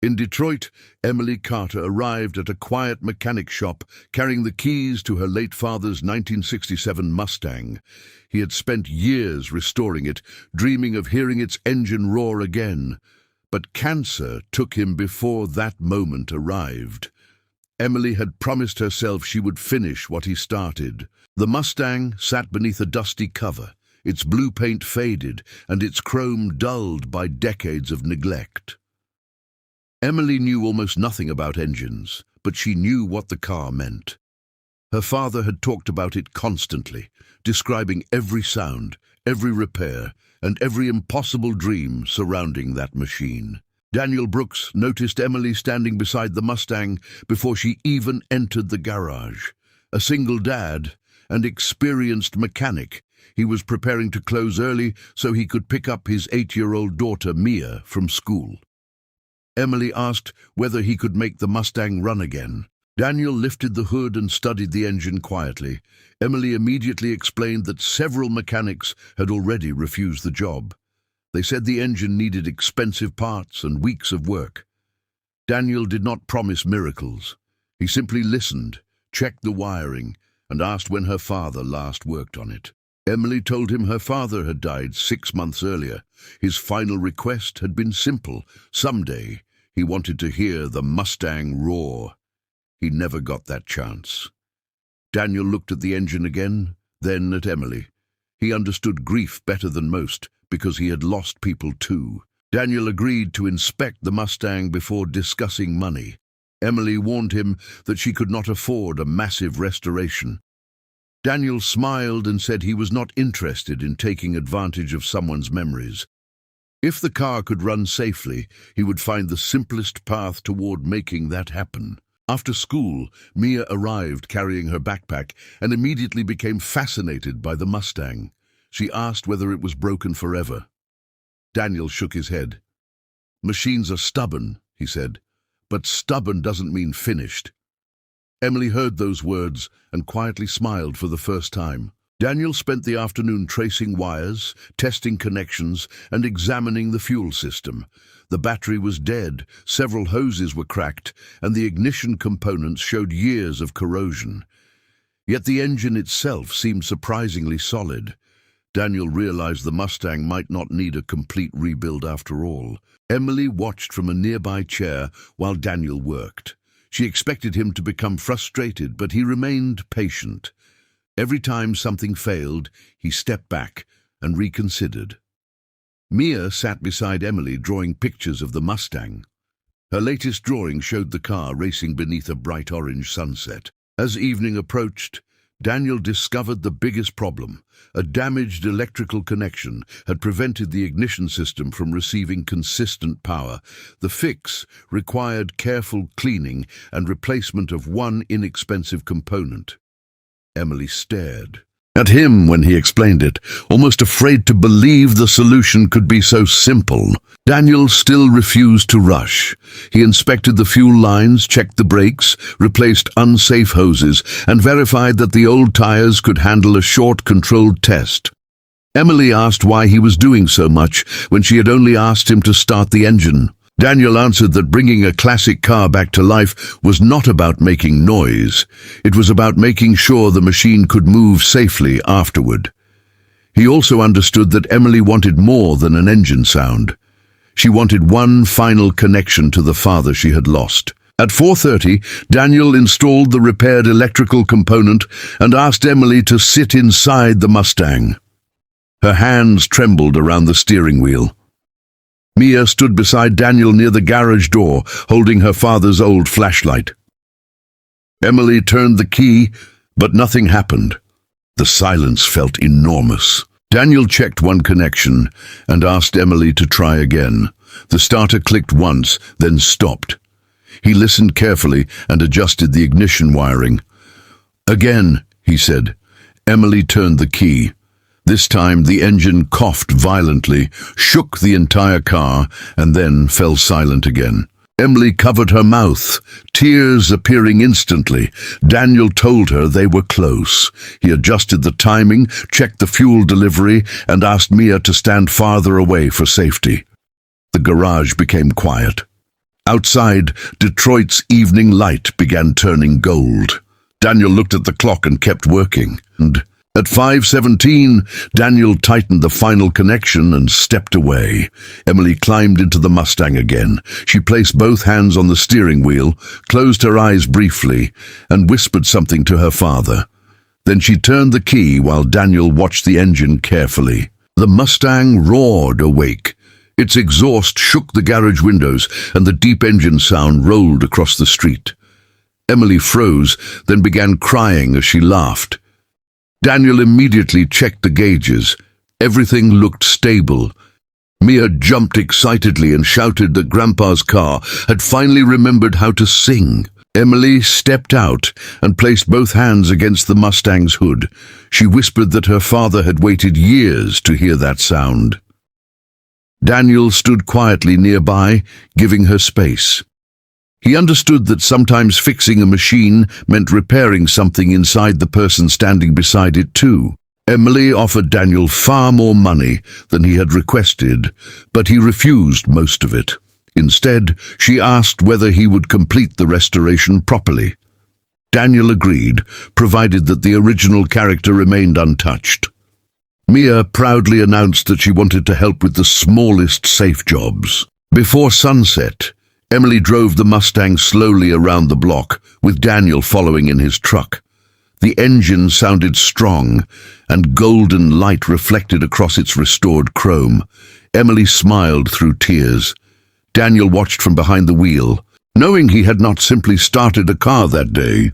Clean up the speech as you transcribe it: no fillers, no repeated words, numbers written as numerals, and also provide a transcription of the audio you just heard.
In Detroit, Emily Carter arrived at a quiet mechanic shop carrying the keys to her late father's 1967 Mustang. He had spent years restoring it, dreaming of hearing its engine roar again. But cancer took him before that moment arrived. Emily had promised herself she would finish what he started. The Mustang sat beneath a dusty cover, its blue paint faded and its chrome dulled by decades of neglect. Emily knew almost nothing about engines, but she knew what the car meant. Her father had talked about it constantly, describing every sound, every repair, and every impossible dream surrounding that machine. Daniel Brooks noticed Emily standing beside the Mustang before she even entered the garage. A single dad, an experienced mechanic, he was preparing to close early so he could pick up his 8-year-old daughter Mia from school. Emily asked whether he could make the Mustang run again. Daniel lifted the hood and studied the engine quietly. Emily immediately explained that several mechanics had already refused the job. They said the engine needed expensive parts and weeks of work. Daniel did not promise miracles. He simply listened, checked the wiring, and asked when her father last worked on it. Emily told him her father had died 6 months earlier. His final request had been simple. Someday, he wanted to hear the Mustang roar. He never got that chance. Daniel looked at the engine again, then at Emily. He understood grief better than most, because he had lost people too. Daniel agreed to inspect the Mustang before discussing money. Emily warned him that she could not afford a massive restoration. Daniel smiled and said he was not interested in taking advantage of someone's memories. If the car could run safely, he would find the simplest path toward making that happen. After school, Mia arrived carrying her backpack and immediately became fascinated by the Mustang. She asked whether it was broken forever. Daniel shook his head. "Machines are stubborn," he said, "but stubborn doesn't mean finished." Emily heard those words and quietly smiled for the first time. Daniel spent the afternoon tracing wires, testing connections, and examining the fuel system. The battery was dead, several hoses were cracked, and the ignition components showed years of corrosion. Yet the engine itself seemed surprisingly solid. Daniel realized the Mustang might not need a complete rebuild after all. Emily watched from a nearby chair while Daniel worked. She expected him to become frustrated, but he remained patient. Every time something failed, he stepped back and reconsidered. Mia sat beside Emily drawing pictures of the Mustang. Her latest drawing showed the car racing beneath a bright orange sunset. As evening approached, Daniel discovered the biggest problem. A damaged electrical connection had prevented the ignition system from receiving consistent power. The fix required careful cleaning and replacement of one inexpensive component. Emily stared at him when he explained it, almost afraid to believe the solution could be so simple. Daniel still refused to rush. He inspected the fuel lines, checked the brakes, replaced unsafe hoses, and verified that the old tires could handle a short, controlled test. Emily asked why he was doing so much when she had only asked him to start the engine. Daniel answered that bringing a classic car back to life was not about making noise. It was about making sure the machine could move safely afterward. He also understood that Emily wanted more than an engine sound. She wanted one final connection to the father she had lost. At 4:30, Daniel installed the repaired electrical component and asked Emily to sit inside the Mustang. Her hands trembled around the steering wheel. Mia stood beside Daniel near the garage door, holding her father's old flashlight. Emily turned the key, but nothing happened. The silence felt enormous. Daniel checked one connection and asked Emily to try again. The starter clicked once, then stopped. He listened carefully and adjusted the ignition wiring. "Again," he said. Emily turned the key. This time the engine coughed violently, shook the entire car, and then fell silent again. Emily covered her mouth, tears appearing instantly. Daniel told her they were close. He adjusted the timing, checked the fuel delivery, and asked Mia to stand farther away for safety. The garage became quiet. Outside, Detroit's evening light began turning gold. Daniel looked at the clock and kept working. And at 5:17, Daniel tightened the final connection and stepped away. Emily climbed into the Mustang again. She placed both hands on the steering wheel, closed her eyes briefly, and whispered something to her father. Then she turned the key while Daniel watched the engine carefully. The Mustang roared awake. Its exhaust shook the garage windows, and the deep engine sound rolled across the street. Emily froze, then began crying as she laughed. Daniel immediately checked the gauges. Everything looked stable. Mia jumped excitedly and shouted that Grandpa's car had finally remembered how to sing. Emily stepped out and placed both hands against the Mustang's hood. She whispered that her father had waited years to hear that sound. Daniel stood quietly nearby, giving her space. He understood that sometimes fixing a machine meant repairing something inside the person standing beside it too. Emily offered Daniel far more money than he had requested, but he refused most of it. Instead, she asked whether he would complete the restoration properly. Daniel agreed, provided that the original character remained untouched. Mia proudly announced that she wanted to help with the smallest safe jobs. Before sunset, Emily drove the Mustang slowly around the block, with Daniel following in his truck. The engine sounded strong, and golden light reflected across its restored chrome. Emily smiled through tears. Daniel watched from behind the wheel. Knowing he had not simply started a car that day,